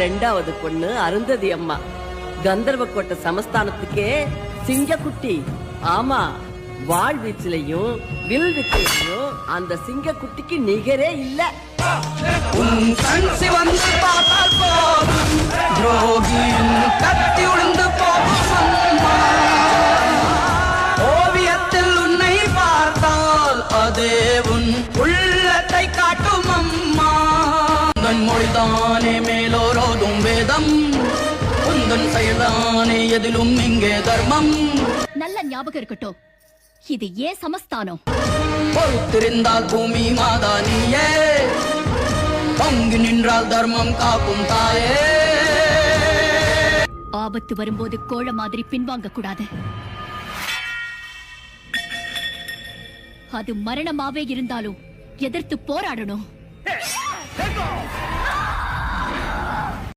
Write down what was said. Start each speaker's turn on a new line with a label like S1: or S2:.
S1: ரெண்டாவது பொண்ணு அருந்ததி அம்மா. கந்தர்வக்கோட்டை சமஸ்தானத்துக்கே சிங்கக்குட்டி. ஆமா, வாழ்வீச்சிலையும் வில் வித்தையிலையும் அந்த சிங்கக்குட்டிக்கு நிகரே இல்ல.
S2: உன் கண் சிவந்து பார்த்தால் போதும், துரோகியும் கத்தி உழுந்து போகும் அம்மா. ஓவியத்தில் உன்னை பார்த்தால் அதே உன் உள்ளத்தை காட்டும் அம்மா. உந்தன் மொழிதானே மேலோரோதும் வேதம், உந்தன் செயல்தானே எதிலும் இங்கே தர்மம்.
S3: நல்ல ஞாபகம் இருக்கட்டும், இது ஏன் சமஸ்தானம்.
S2: பொறுத்திருந்தால் பூமி மாதா நீயே, பங்கு நின்றால் தர்மம் காக்கும் தாயே.
S3: ஆபத்து வரும்போது கோழ மாதிரி பின்வாங்க கூடாது. அது மரணமாவே இருந்தாலும் எதிர்த்து போராடணும்.